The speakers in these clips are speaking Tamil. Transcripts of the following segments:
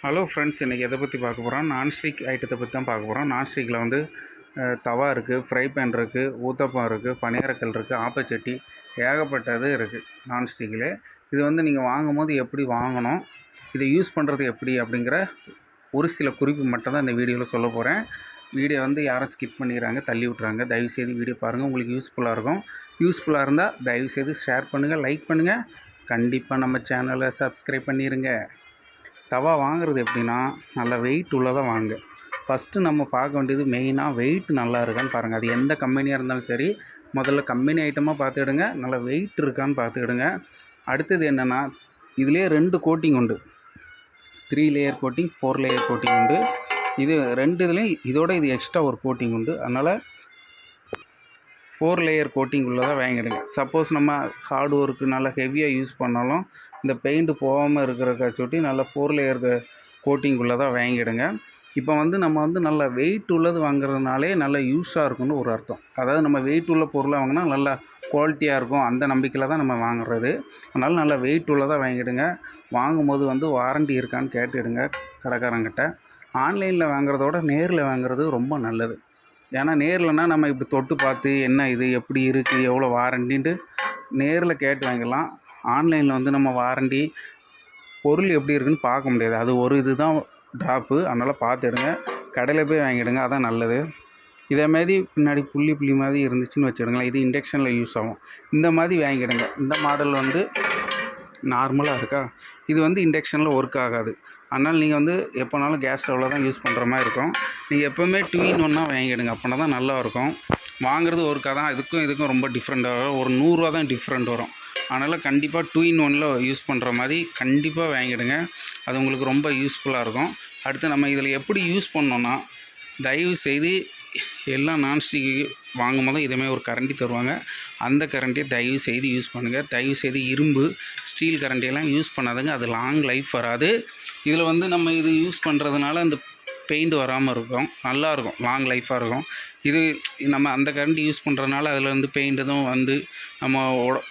ஹலோ ஃப்ரெண்ட்ஸ், இன்றைக்கி எதை பற்றி பார்க்க போகிறோம்? நான்ஸ்டிக் ஐட்டத்தை பற்றி தான் பார்க்க போகிறோம். நான்ஸ்டிக்கில் வந்து தவா இருக்குது, ஃப்ரை பேன் இருக்குது, ஊத்தப்பம் இருக்குது, பணியாரக்கல் இருக்குது, ஆப்பச்சட்டி, ஏகப்பட்டது இருக்குது நான்ஸ்டிக்கில். இது வந்து நீங்கள் வாங்கும்போது எப்படி வாங்கணும், இதை யூஸ் பண்ணுறது எப்படி அப்படிங்கிற ஒரு சில குறிப்பு மட்டும்தான் இந்த வீடியோவில் சொல்ல போகிறேன். வீடியோ வந்து யாரும் ஸ்கிப் பண்ணிடுறாங்க, தள்ளி விட்றாங்க. தயவுசெய்து வீடியோ பாருங்கள், உங்களுக்கு யூஸ்ஃபுல்லாக இருக்கும். யூஸ்ஃபுல்லாக இருந்தால் தயவுசெய்து ஷேர் பண்ணுங்கள், லைக் பண்ணுங்கள். கண்டிப்பாக நம்ம சேனலை சப்ஸ்கிரைப் பண்ணிடுங்க. தவா வாங்குறது எப்படின்னா, நல்லா வெயிட் உள்ளதாக வாங்க. ஃபஸ்ட்டு நம்ம பார்க்க வேண்டியது மெயினாக வெயிட் நல்லா இருக்கான்னு பாருங்கள். அது எந்த கம்பெனியாக இருந்தாலும் சரி, முதல்ல கம்பெனி ஐட்டமாக பார்த்துக்கிடுங்க, நல்லா வெயிட் இருக்கான்னு பார்த்துக்கிடுங்க. அடுத்தது என்னென்னா, இதிலே 2 கோட்டிங் உண்டு. 3 லேயர் கோட்டிங், 4 லேயர் கோட்டிங் உண்டு. இது 2 இதுலேயும் இதோட இது எக்ஸ்ட்ரா ஒரு கோட்டிங் உண்டு. அதனால் 4 லேயர் கோட்டிங் உள்ளதாக வாங்கிடுங்க. சப்போஸ் நம்ம ஹார்ட் ஒர்க்கு நல்லா ஹெவியாக யூஸ் பண்ணாலும் இந்த பெயிண்ட்டு போகாமல் இருக்கிறக்காச்சொட்டி நல்லா 4 லேயர் கோட்டிங் உள்ளதாக வாங்கிடுங்க. இப்போ வந்து நம்ம வந்து நல்லா வெயிட் உள்ளது வாங்குறதுனாலே நல்லா யூஸாக இருக்கும்னு ஒரு அர்த்தம். அதாவது நம்ம வெயிட் உள்ள பொருளை வாங்கினா நல்லா குவாலிட்டியாக இருக்கும், அந்த நம்பிக்கையில் தான் நம்ம வாங்குறது. அதனால் நல்லா வெயிட் உள்ளதாக வாங்கிடுங்க. வாங்கும்போது வந்து வாரண்டி இருக்கான்னு கேட்டுடுங்க கடைக்காரங்கிட்ட. ஆன்லைனில் வாங்குறதோட நேரில் வாங்குறது ரொம்ப நல்லது. ஏன்னா நேரில்னா நம்ம இப்படி தொட்டு பார்த்து என்ன இது எப்படி இருக்குது, எவ்வளோ வாரண்டின்ட்டு நேரில் கேட்டு வாங்கிடலாம். ஆன்லைனில் வந்து நம்ம வாரண்டி பொருள் எப்படி இருக்குதுன்னு பார்க்க முடியாது. அது ஒரு இது தான் ட்ராப்பு. அதனால் பார்த்துடுங்க, கடையில் போய் வாங்கிடுங்க, அதான் நல்லது. இதேமாரி பின்னாடி புள்ளி மாதிரி இருந்துச்சுன்னு வச்சுடுங்களேன், இது இண்டக்ஷனில் யூஸ் ஆகும். இந்த மாதிரி வாங்கிடுங்க. இந்த மாடல் வந்து நார்மலாக இருக்கா, இது வந்து இண்டக்ஷனில் ஒர்க் ஆகாது. அதனால் நீங்கள் வந்து எப்போனாலும் கேஸ் ஸ்டவ்வில் தான் யூஸ் பண்ணுற மாதிரி இருக்கும். நீங்கள் எப்போவுமே 2 in 1 வாங்கிடுங்க, அப்படின்னா தான் நல்லாயிருக்கும். வாங்குறது ஒருக்காக தான், இதுக்கும் ரொம்ப டிஃப்ரெண்ட்டாக வரும். ஒரு 100 ரூபா தான் டிஃப்ரெண்ட் வரும். அதனால் கண்டிப்பாக 2 in 1 யூஸ் பண்ணுற மாதிரி கண்டிப்பாக வாங்கிடுங்க. அது உங்களுக்கு ரொம்ப யூஸ்ஃபுல்லாக இருக்கும். அடுத்து நம்ம இதில் எப்படி யூஸ் பண்ணோன்னா, தயவு செய்து எல்லா நான்ஸ்டிக்கு வாங்கும்போது இதேமாதிரி ஒரு கரண்டி தருவாங்க. அந்த கரண்டியை தயவு செய்து யூஸ் பண்ணுங்கள். தயவு செய்து இரும்பு, ஸ்டீல் கரண்டியெல்லாம் யூஸ் பண்ணாதுங்க, அது லாங் லைஃப் வராது. இதில் வந்து நம்ம இது யூஸ் பண்ணுறதுனால அந்த பெயிண்ட் வராமல் இருக்கும், நல்லாயிருக்கும், லாங் லைஃபாக இருக்கும். இது நம்ம அந்த கரண்டி யூஸ் பண்ணுறதுனால அதில் வந்து பெயிண்ட் எதுவும் வந்து நம்ம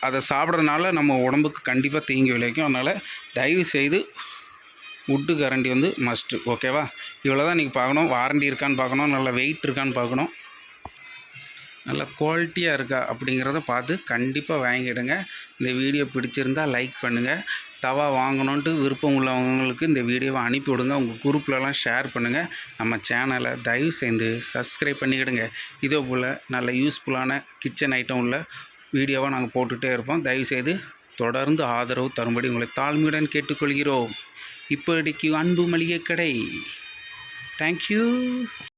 அதை சாப்பிட்றதுனால நம்ம உடம்புக்கு கண்டிப்பாக தீங்கு விளைவிக்கும். அதனால் தயவு செய்து வுட்டு கரண்டி வந்து மஸ்ட்டு. ஓகேவா? இவ்வளோ தான் நீங்கள் பார்க்கணும். வாரண்டி இருக்கான்னு பார்க்கணும், நல்லா வெயிட் இருக்கான்னு பார்க்கணும், நல்லா குவாலிட்டியாக இருக்கா அப்படிங்கிறத பார்த்து கண்டிப்பாக வாங்கிடுங்க. இந்த வீடியோ பிடிச்சிருந்தால் லைக் பண்ணுங்கள். தவா வாங்கணுன்ட்டு விருப்பம் உள்ளவங்களுக்கு இந்த வீடியோவை அனுப்பி விடுங்க. உங்கள் குரூப்லலாம் ஷேர் பண்ணுங்கள். நம்ம சேனலை தயவு செய்து சப்ஸ்கிரைப் பண்ணிக்கிடுங்க. இதே போல் நல்ல யூஸ்ஃபுல்லான கிச்சன் ஐட்டம் உள்ள வீடியோவை நாங்கள் போட்டுகிட்டே இருப்போம். தயவுசெய்து தொடர்ந்து ஆதரவு தரும்படி உங்களை தாழ்மையுடன் கேட்டுக்கொள்கிறோம். இப்படிக்கு அன்பு மளிகை கடை. தேங்க்யூ.